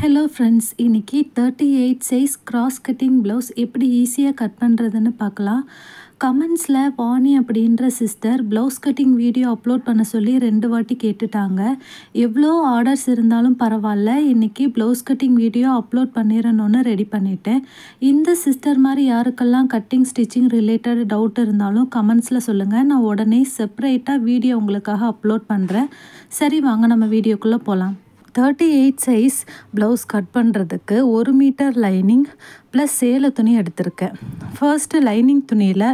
Hello friends, இன்றைக்கி 38 size cross cutting blouse எப்படி ஈஸியாக கட் பண்ணுறதுன்னு பார்க்கலாம். கமெண்ட்ஸில் வாணி அப்படின்ற sister blouse cutting video upload பண்ண சொல்லி 2 வாட்டி கேட்டுட்டாங்க. எவ்வளோ ஆர்டர்ஸ் இருந்தாலும் பரவாயில்ல, இன்றைக்கி ப்ளவுஸ் கட்டிங் வீடியோ அப்லோட் பண்ணிடணுன்னு ரெடி பண்ணிட்டேன். இந்த சிஸ்டர் மாதிரி யாருக்கெல்லாம் கட்டிங் ஸ்டிச்சிங் ரிலேட்டட் டவுட் இருந்தாலும் கமெண்ட்ஸில் சொல்லுங்கள். நான் உடனே செப்பரேட்டாக வீடியோ உங்களுக்காக அப்லோட் பண்ணுறேன். சரி, வாங்க நம்ம வீடியோக்குள்ளே போகலாம். 38 சைஸ் ப்ளவுஸ் கட் பண்ணுறதுக்கு 1 மீட்டர் லைனிங் ப்ளஸ் சேலை துணி எடுத்திருக்கேன். ஃபர்ஸ்ட்டு லைனிங் துணியில்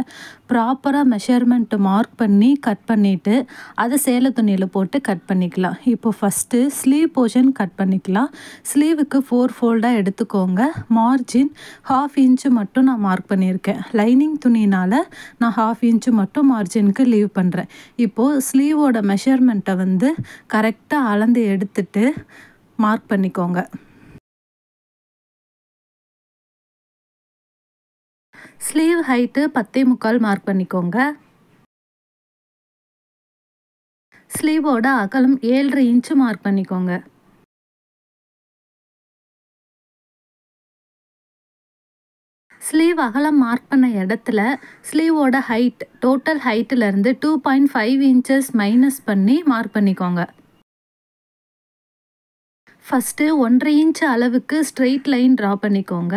ப்ராப்பராக மெஷர்மெண்ட்டு மார்க் பண்ணி கட் பண்ணிவிட்டு அதை சேலை துணியில் போட்டு கட் பண்ணிக்கலாம். இப்போ ஃபஸ்ட்டு ஸ்லீவ் போர்ஷன் கட் பண்ணிக்கலாம். ஸ்லீவுக்கு 4 ஃபோல்டாக எடுத்துக்கோங்க. மார்ஜின் 1/2 இன்ச்சு மட்டும் நான் மார்க் பண்ணியிருக்கேன். லைனிங் துணினால் நான் 1/2 இன்ச்சு மட்டும் மார்ஜினுக்கு லீவ் பண்ணுறேன். இப்போது ஸ்லீவோட மெஷர்மெண்ட்டை கரெக்டாக அளந்து எடுத்துட்டு மார்க் பண்ணிக்கோங்க. ஸ்லீவ் ஹைட்டு 10.25 மார்க் பண்ணிக்கோங்க. ஸ்லீவோட அகலம் 7.5 இன்ச்சு மார்க் பண்ணிக்கோங்க. ஸ்லீவ் அகலம் மார்க் பண்ண இடத்துல ஸ்லீவோட ஹைட் டோட்டல் ஹைட்டிலேருந்து 2.5 இன்ச்சஸ் மைனஸ் பண்ணி மார்க் பண்ணிக்கோங்க. ஃபஸ்ட்டு 1.5 இன்ச் அளவுக்கு ஸ்ட்ரெயிட் லைன் ட்ரா பண்ணிக்கோங்க.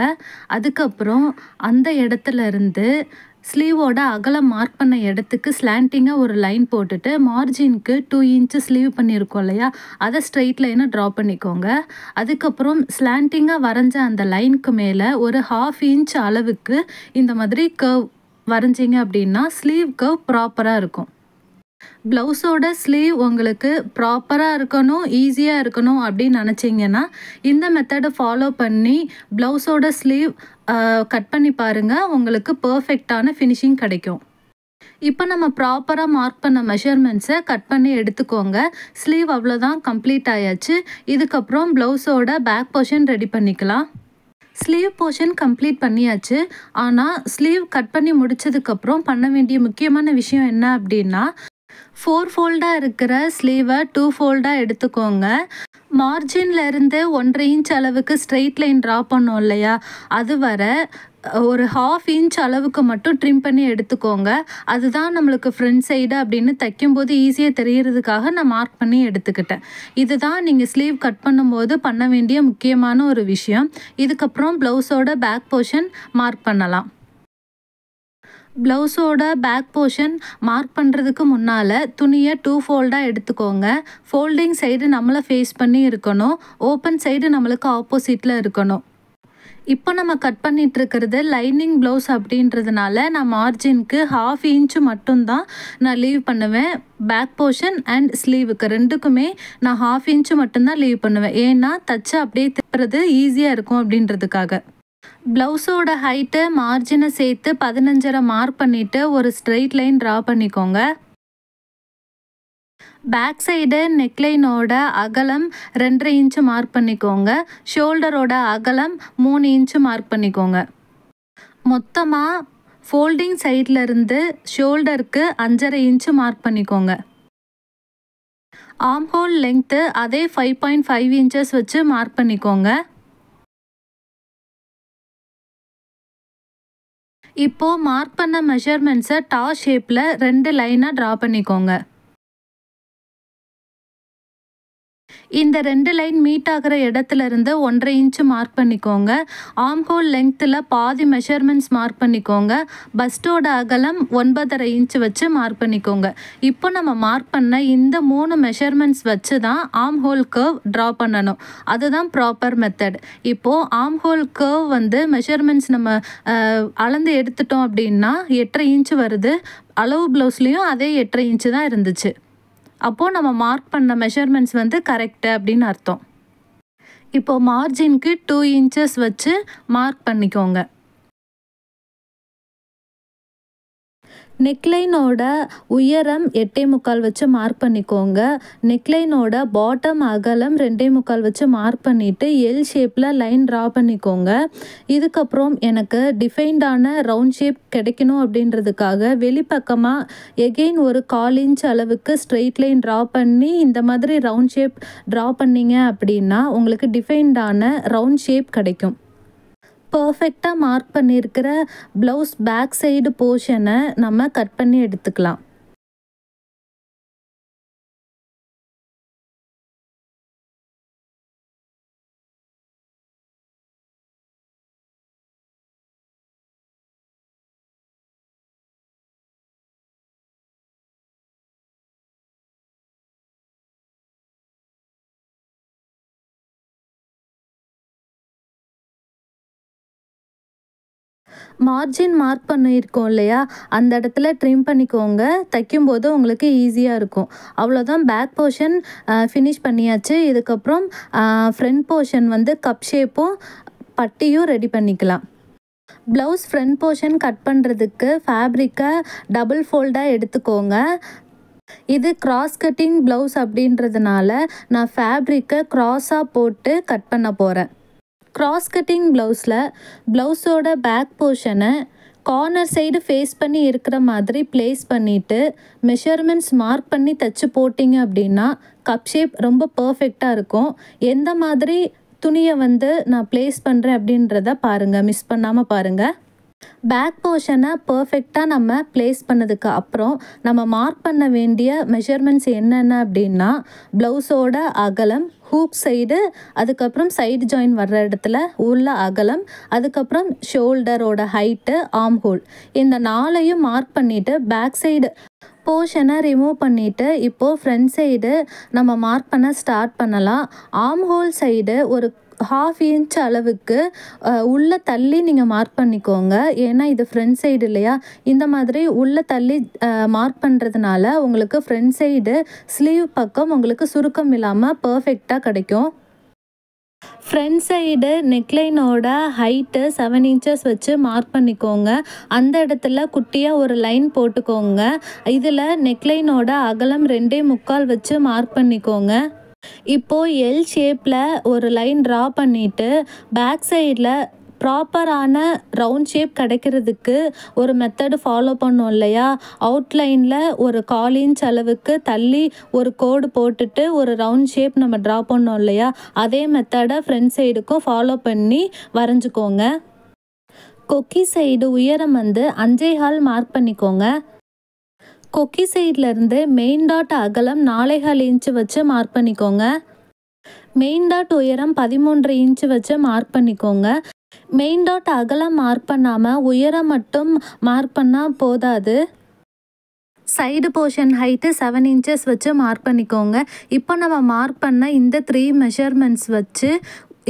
அதுக்கப்புறம் அந்த இடத்துல இருந்து ஸ்லீவோட அகலம் மார்க் பண்ண இடத்துக்கு ஸ்லாண்டிங்காக ஒரு லைன் போட்டுட்டு மார்ஜினுக்கு 2 இன்ச்சு ஸ்லீவ் பண்ணியிருக்கோம் இல்லையா, அதை ஸ்ட்ரெயிட் லைனை ட்ரா பண்ணிக்கோங்க. அதுக்கப்புறம் ஸ்லாண்டிங்காக வரைஞ்ச அந்த லைனுக்கு மேலே ஒரு 1/2 இன்ச் அளவுக்கு இந்த மாதிரி கர்வ் வரைஞ்சிங்க அப்படின்னா ஸ்லீவ் கர்வ் ப்ராப்பராக இருக்கும். ப்ளவுஸோட ஸ்லீவ் உங்களுக்கு ப்ராப்பராக இருக்கணும், ஈஸியாக இருக்கணும் அப்படின்னு நினச்சிங்கன்னா இந்த மெத்தடை ஃபாலோ பண்ணி ப்ளவுஸோட ஸ்லீவ் கட் பண்ணி பாருங்கள். உங்களுக்கு பர்ஃபெக்டான ஃபினிஷிங் கிடைக்கும். இப்போ நம்ம ப்ராப்பராக மார்க் பண்ண மெஷர்மெண்ட்ஸை கட் பண்ணி எடுத்துக்கோங்க. ஸ்லீவ் அவ்வளோதான், கம்ப்ளீட் ஆயாச்சு. இதுக்கப்புறம் ப்ளவுஸோட பேக் போர்ஷன் ரெடி பண்ணிக்கலாம். ஸ்லீவ் போர்ஷன் கம்ப்ளீட் பண்ணியாச்சு. ஆனால் ஸ்லீவ் கட் பண்ணி முடித்ததுக்கப்புறம் பண்ண வேண்டிய முக்கியமான விஷயம் என்ன அப்படின்னா, 4 ஃபோல்டாக இருக்கிற ஸ்லீவை 2 ஃபோல்டாக எடுத்துக்கோங்க. மார்ஜின்லேருந்து 1.5 இன்ச் அளவுக்கு ஸ்ட்ரெயிட் லைன் ட்ரா பண்ணோம் இல்லையா, அது வர ஒரு 1/2 இன்ச் அளவுக்கு மட்டும் ட்ரிம் பண்ணி எடுத்துக்கோங்க. அதுதான் நம்மளுக்கு ஃப்ரண்ட் சைடு அப்படின்னு தைக்கும்போது ஈஸியாக தெரியறதுக்காக நான் மார்க் பண்ணி எடுத்துக்கிட்டேன். இதுதான் நீங்கள் ஸ்லீவ் கட் பண்ணும்போது பண்ண வேண்டிய முக்கியமான ஒரு விஷயம். இதுக்கப்புறம் ப்ளவுஸோட பேக் போர்ஷன் மார்க் பண்ணலாம். ப்ளவுஸோட பேக் போர்ஷன் மார்க் பண்ணுறதுக்கு முன்னால் துணியை 2 ஃபோல்டாக எடுத்துக்கோங்க. ஃபோல்டிங் சைடு நம்மளை ஃபேஸ் பண்ணி இருக்கணும், ஓப்பன் சைடு நம்மளுக்கு ஆப்போசிட்டில் இருக்கணும். இப்போ நம்ம கட் பண்ணிகிட்ருக்கிறது லைனிங் ப்ளவுஸ் அப்படின்றதுனால நான் மார்ஜினுக்கு 1/2 இன்ச்சு மட்டும்தான் நான் லீவ் பண்ணுவேன். பேக் போர்ஷன் அண்ட் ஸ்லீவுக்கு ரெண்டுக்குமே நான் 1/2 இன்ச்சு மட்டும்தான் லீவ் பண்ணுவேன். ஏன்னா தச்சு அப்படியே திருப்புறது ஈஸியாக இருக்கும் அப்படின்றதுக்காக. ப்ளவுஸோட ஹைட்டு மார்ஜினை சேர்த்து 15.5 மார்க் பண்ணிவிட்டு ஒரு ஸ்ட்ரெயிட் லைன் ட்ரா பண்ணிக்கோங்க. பேக் சைடு நெக்லைனோட அகலம் 2.5 இன்ச்சு மார்க் பண்ணிக்கோங்க. ஷோல்டரோட அகலம் 3 இன்ச்சு மார்க் பண்ணிக்கோங்க. மொத்தமாக ஃபோல்டிங் சைட்லேருந்து ஷோல்டருக்கு 5.5 இன்ச்சு மார்க் பண்ணிக்கோங்க. ஆர்ம் ஹோல் லெங்க்த்து அதே 5.5 இன்ச்சஸ் வச்சு மார்க் பண்ணிக்கோங்க. இப்போது மார்க் பண்ண மெஷர்மெண்ட்ஸை டாஸ் ஷேப்பில் 2 லைனாக ட்ரா பண்ணிக்கோங்க. இந்த 2 லைன் மீட் ஆகிற இடத்துல இருந்து 1.5 இன்ச்சு மார்க் பண்ணிக்கோங்க. ஆர்ம் ஹோல் லெங்க்த்தில் பாதி மெஷர்மெண்ட்ஸ் மார்க் பண்ணிக்கோங்க. பஸ்டோட அகலம் 9.5 இன்ச்சு வச்சு மார்க் பண்ணிக்கோங்க. இப்போ நம்ம மார்க் பண்ண இந்த 3 மெஷர்மெண்ட்ஸ் வச்சு தான் ஆர்ம் ஹோல் கர்வ் ட்ரா பண்ணணும். அதுதான் ப்ராப்பர் மெத்தட். இப்போது ஆர்ம் ஹோல் கர்வ் மெஷர்மெண்ட்ஸ் நம்ம அளந்து எடுத்துட்டோம் அப்படின்னா 8.5 இன்ச்சு வருது. அளவு ப்ளவுஸ்லேயும் அதே 8.5 இன்ச்சு தான் இருந்துச்சு. அப்போது நம்ம மார்க் பண்ண மெஷர்மெண்ட்ஸ் கரெக்டு அப்படின்னு அர்த்தம். இப்போது மார்ஜினுக்கு 2 இன்ச்சஸ் வச்சு மார்க் பண்ணிக்கோங்க. நெக்லைனோட உயரம் 8.25 வச்சு மார்க் பண்ணிக்கோங்க. நெக்லைனோட பாட்டம் அகலம் 2.25 வச்சு மார்க் பண்ணிவிட்டு எல் ஷேப்பில் லைன் ட்ரா பண்ணிக்கோங்க. இதுக்கப்புறம் எனக்கு டிஃபைன்டான ரவுண்ட் ஷேப் கிடைக்கணும் அப்படின்றதுக்காக வெளிப்பக்கமாக எகெயின் ஒரு 1/4 இன்ச் அளவுக்கு ஸ்ட்ரெயிட் லைன் ட்ரா பண்ணி இந்த மாதிரி ரவுண்ட் ஷேப் ட்ரா பண்ணிங்க அப்படின்னா உங்களுக்கு டிஃபைன்டான ரவுண்ட் ஷேப் கிடைக்கும். பர்ஃபெக்டாக மார்க் பண்ணியிருக்கிற ப்ளவுஸ் பேக் சைடு போர்ஷனை நம்ம கட் பண்ணி எடுத்துக்கலாம். மார்ஜின் மார்க் பண்ணியிருக்கோம் இல்லையா, அந்த இடத்துல ட்ரிம் பண்ணிக்கோங்க. தைக்கும்போது உங்களுக்கு ஈஸியாக இருக்கும். அவ்வளோதான், பேக் போர்ஷன் ஃபினிஷ் பண்ணியாச்சு. இதுக்கப்புறம் ஃப்ரண்ட் போர்ஷன் வந்து கப் ஷேப்பும் பட்டியும் ரெடி பண்ணிக்கலாம். ப்ளவுஸ் ஃப்ரண்ட் போர்ஷன் கட் பண்ணுறதுக்கு ஃபேப்ரிக்கை டபுள் ஃபோல்டாக எடுத்துக்கோங்க. இது கிராஸ் கட்டிங் ப்ளவுஸ் அப்படின்றதுனால நான் ஃபேப்ரிக்கை க்ராஸாக போட்டு கட் பண்ண போகிறேன். கிராஸ் கட்டிங் ப்ளவுஸில் ப்ளவுஸோட பேக் போர்ஷனை கார்னர் சைடு ஃபேஸ் பண்ணி இருக்கிற மாதிரி ப்ளேஸ் பண்ணிவிட்டு மெஷர்மெண்ட்ஸ் மார்க் பண்ணி தைச்சி போட்டிங்க அப்படின்னா கப் ஷேப் ரொம்ப பர்ஃபெக்டாக இருக்கும். எந்த மாதிரி துணியை வந்து நான் ப்ளேஸ் பண்ணுறேன் அப்படின்றத பாருங்கள், மிஸ் பண்ணாமல் பாருங்கள். பேக் போர்ஷனை பர்ஃபெக்டாக நம்ம ப்ளேஸ் பண்ணதுக்கு அப்புறம் நம்ம மார்க் பண்ண வேண்டிய மெஷர்மெண்ட்ஸ் என்னென்ன அப்படின்னா ப்ளவுஸோட அகலம், ஹூக் சைடு, அதுக்கப்புறம் சைடு ஜாயின் வர்ற இடத்துல உள்ள அகலம், அதுக்கப்புறம் ஷோல்டரோட ஹைட்டு, ஆர்ம் ஹோல், இந்த 4ஐயும் மார்க் பண்ணிவிட்டு பேக் சைடு போர்ஷனை ரிமூவ் பண்ணிவிட்டு இப்போது ஃப்ரண்ட் சைடு நம்ம மார்க் பண்ண ஸ்டார்ட் பண்ணலாம். ஆர்ம் ஹோல் சைடு ஒரு 1/2 இன்ச் அளவுக்கு உள்ளே தள்ளி நீங்கள் மார்க் பண்ணிக்கோங்க. ஏன்னா இது ஃப்ரண்ட் சைடு இல்லையா, இந்த மாதிரி உள்ளே தள்ளி மார்க் பண்ணுறதுனால உங்களுக்கு ஃப்ரண்ட் சைடு ஸ்லீவ் பக்கம் உங்களுக்கு சுருக்கம் இல்லாமல் பர்ஃபெக்டாக கிடைக்கும். ஃப்ரண்ட் சைடு நெக்லைனோட ஹைட்டு 7 இன்ச்சஸ் வச்சு மார்க் பண்ணிக்கோங்க. அந்த இடத்துல குட்டியாக ஒரு லைன் போட்டுக்கோங்க. இதில் நெக்லைனோட அகலம் 2.25 வச்சு மார்க் பண்ணிக்கோங்க. இப்போது எல் ஷேப்பில் ஒரு லைன் ட்ரா பண்ணிவிட்டு பேக் சைடில் ப்ராப்பரான ரவுண்ட் ஷேப் கிடைக்கிறதுக்கு ஒரு மெத்தடு ஃபாலோ பண்ணோம் இல்லையா, அவுட்லைனில் ஒரு 1/4 இன்ச் அளவுக்கு தள்ளி ஒரு கோடு போட்டுட்டு ஒரு ரவுண்ட் ஷேப் நம்ம ட்ரா பண்ணோம் இல்லையா, அதே மெத்தடை ஃப்ரண்ட் சைடுக்கும் ஃபாலோ பண்ணி வரைஞ்சிக்கோங்க. கொக்கி சைடு உயரம் வந்து 5.25 மார்க் பண்ணிக்கோங்க. கொக்கி சைட்லேருந்து மெயின் டாட் அகலம் 4.25 இன்ச்சு வச்சு மார்க் பண்ணிக்கோங்க. மெயின் டாட் உயரம் 13 இன்ச்சு வச்சு மார்க் பண்ணிக்கோங்க. மெயின் டாட் அகலம் மார்க் பண்ணாமல் உயரம் மட்டும் மார்க் பண்ணால் போதாது. சைடு போர்ஷன் ஹைட்டு 7 இன்ச்சஸ் வச்சு மார்க் பண்ணிக்கோங்க. இப்போ நம்ம மார்க் பண்ண இந்த 3 மெஷர்மெண்ட்ஸ் வச்சு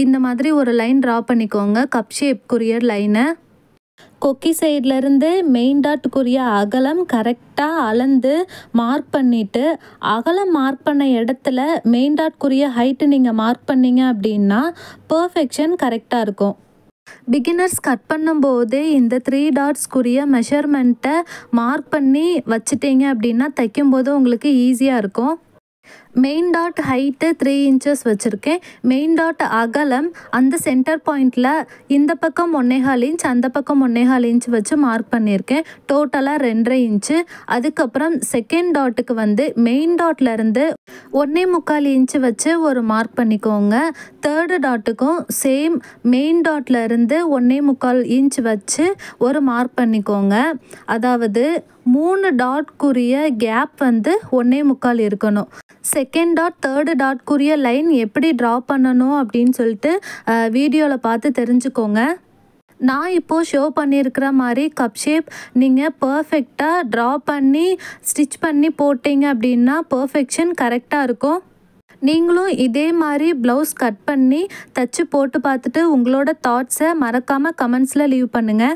இந்த மாதிரி ஒரு லைன் ட்ரா பண்ணிக்கோங்க, கப் ஷேப்க்குரிய லைனை. கொக்கி சைட்லேருந்து மெயின் டாட்டுக்குரிய அகலம் கரெக்டாக அளந்து மார்க் பண்ணிவிட்டு அகலம் மார்க் பண்ண இடத்துல மெயின் டாட்குரிய ஹைட்டு நீங்கள் மார்க் பண்ணிங்க அப்படின்னா பர்ஃபெக்ஷன் கரெக்டாக இருக்கும். பிகினர்ஸ் கட் பண்ணும்போதே இந்த 3 டாட்ஸ்க்குரிய மெஷர்மெண்ட்டை மார்க் பண்ணி வச்சுட்டீங்க அப்படின்னா தைக்கும்போது உங்களுக்கு ஈஸியாக இருக்கும். மெயின் டாட் ஹைட்டு 3 இன்ச்சஸ் வச்சுருக்கேன். மெயின் டாட் அகலம் அந்த சென்டர் பாயிண்டில் இந்த பக்கம் 1.25 இன்ச், அந்த பக்கம் 1.25 இன்ச் வச்சு மார்க் பண்ணியிருக்கேன். டோட்டலாக 2.5 இன்ச்சு. அதுக்கப்புறம் செகண்ட் டாட்டுக்கு வந்து மெயின் டாட்லேருந்து 1.25 இன்ச்சு வச்சு ஒரு மார்க் பண்ணிக்கோங்க. தேர்டு டாட்டுக்கும் சேம் மெயின் டாட்லேருந்து 1.25 இன்ச் வச்சு ஒரு மார்க் பண்ணிக்கோங்க. அதாவது 3 டாட்குரிய கேப் வந்து 1.25 இருக்கணும். செகண்ட் டாட் தேர்டு டாட்குரிய லைன் எப்படி ட்ரா பண்ணணும் அப்படின்னு சொல்லிட்டு வீடியோவில் பார்த்து தெரிஞ்சுக்கோங்க. நான் இப்போது ஷோ பண்ணியிருக்கிற மாதிரி கப் ஷேப் நீங்கள் பர்ஃபெக்டாக ட்ரா பண்ணி ஸ்டிச் பண்ணி போட்டிங்க அப்படின்னா பர்ஃபெக்ஷன் கரெக்டாக இருக்கும். நீங்களும் இதே மாதிரி ப்ளவுஸ் கட் பண்ணி தைச்சி போட்டு பார்த்துட்டு உங்களோட தாட்ஸை மறக்காமல் கமெண்ட்ஸில் லீவ் பண்ணுங்கள்.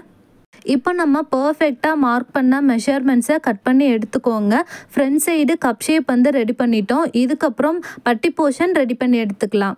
இப்போ நம்ம பர்ஃபெக்டாக மார்க் பண்ண மெஷர்மெண்ட்ஸை கட் பண்ணி எடுத்துக்கோங்க. ஃப்ரண்ட் சைடு கப் ஷேப் வந்து ரெடி பண்ணிட்டோம். இதுக்கப்புறம் பட்டி போர்ஷன் ரெடி பண்ணி எடுத்துக்கலாம்.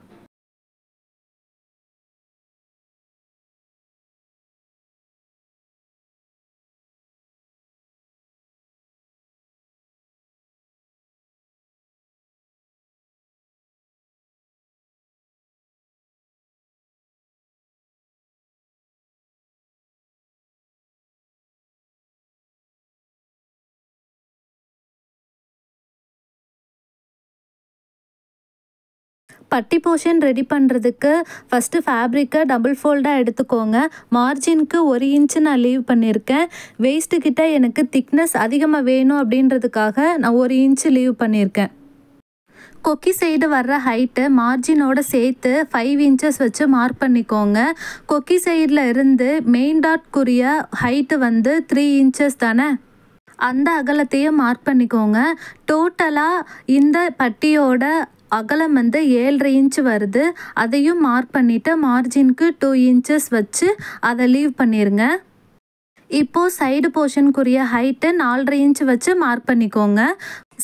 பட்டி போர்ஷன் ரெடி பண்ணுறதுக்கு ஃபஸ்ட்டு ஃபேப்ரிக்கை டபுள் ஃபோல்டாக எடுத்துக்கோங்க. மார்ஜினுக்கு 1 இன்ச்சு நான் லீவ் பண்ணியிருக்கேன். வேஸ்ட்டுக்கிட்ட எனக்கு திக்னஸ் அதிகமாக வேணும் அப்படின்றதுக்காக நான் 1 இன்ச்சு லீவ் பண்ணியிருக்கேன். கொக்கி சைடு வர்ற ஹைட்டு மார்ஜினோட சேர்த்து 5 இன்ச்சஸ் வச்சு மார்க் பண்ணிக்கோங்க. கொக்கி சைடில் இருந்து மெயின் டாட்குரிய ஹைட்டு வந்து 3 இன்ச்சஸ் தானே, அந்த அகலத்தையும் மார்க் பண்ணிக்கோங்க. டோட்டலாக இந்த பட்டியோட அகலம் வந்து 7.5 இன்ச்சு வருது. அதையும் மார்க் பண்ணிவிட்டு மார்ஜினுக்கு 2 இன்ச்சஸ் வச்சு அதை லீவ் பண்ணிடுங்க. இப்போது சைடு போர்ஷனுக்குரிய ஹைட்டு 4.5 இன்ச்சு வச்சு மார்க் பண்ணிக்கோங்க.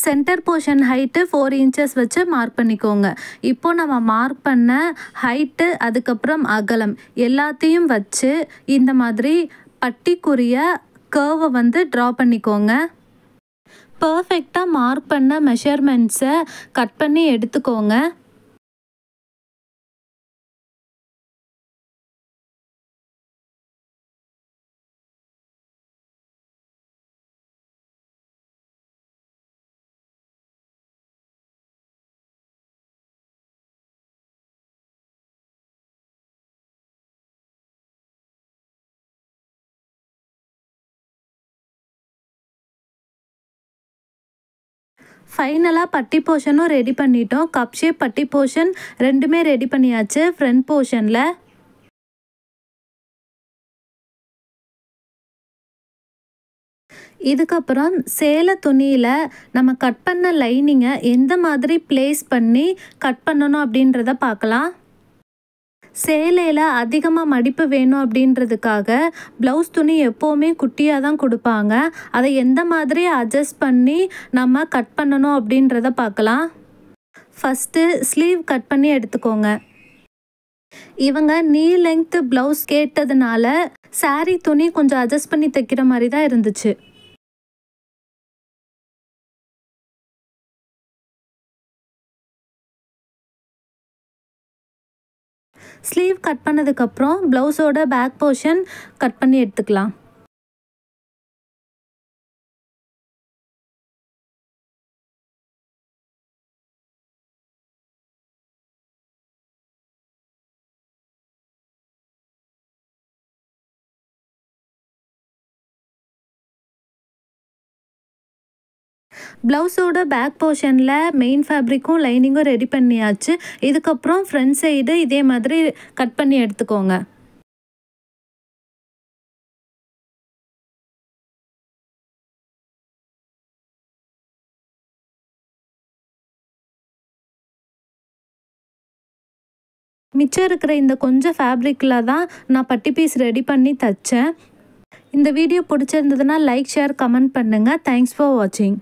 சென்டர் போர்ஷன் ஹைட்டு 4 இன்ச்சஸ் வச்சு மார்க் பண்ணிக்கோங்க. இப்போது நம்ம மார்க் பண்ண ஹைட்டு அதுக்கப்புறம் அகலம் எல்லாத்தையும் வச்சு இந்த மாதிரி பட்டிக்குரிய கர்வை வந்து ட்ரா பண்ணிக்கோங்க. பர்ஃபெக்டாக மார்க் பண்ண மெஷர்மெண்ட்ஸை கட் பண்ணி எடுத்துக்கோங்க. ஃபைனலாக பட்டி போர்ஷனும் ரெடி பண்ணிட்டோம். கப் ஷேப் பட்டி போர்ஷன் ரெண்டுமே ரெடி பண்ணியாச்சு. ஃப்ரண்ட் போர்ஷனில் இதுக்கப்புறம் சேலை துணியில் நம்ம கட் பண்ண லைனிங்கை எந்த மாதிரி ப்ளேஸ் பண்ணி கட் பண்ணணும் அப்படின்றத பார்க்கலாம். சேலையில் அதிகமாக மடிப்பு வேணும் அப்படின்றதுக்காக ப்ளவுஸ் துணி எப்போவுமே குட்டியாக தான் கொடுப்பாங்க. அதை எந்த மாதிரி அட்ஜஸ்ட் பண்ணி நம்ம கட் பண்ணணும் அப்படின்றத பார்க்கலாம். ஃபஸ்ட்டு ஸ்லீவ் கட் பண்ணி எடுத்துக்கோங்க. இவங்க நீ லெங்க்த் ப்ளவுஸ் கேட்டதுனால சாரீ துணி கொஞ்சம் அட்ஜஸ்ட் பண்ணி தைக்கிற மாதிரி தான் இருந்துச்சு. ஸ்லீவ் கட் பண்ணதுக்கப்புறம் ப்ளவுஸோட பேக் போர்ஷன் கட் பண்ணி எடுத்துக்கலாம். ப்ளவுஸோட பேக் போர்ஷனில் மெயின் ஃபேப்ரிக்கும் லைனிங்கும் ரெடி பண்ணியாச்சு. இதுக்கப்புறம் ஃப்ரண்ட் சைடு இதே மாதிரி கட் பண்ணி எடுத்துக்கோங்க. மிச்சம் இருக்கிற இந்த கொஞ்சம் ஃபேப்ரிக்கில் தான் நான் பட்டி பீஸ் ரெடி பண்ணி தைச்சேன். இந்த வீடியோ பிடிச்சிருந்ததுன்னா லைக், ஷேர், கமெண்ட் பண்ணுங்கள். தேங்க்ஸ் ஃபார் வாட்சிங்.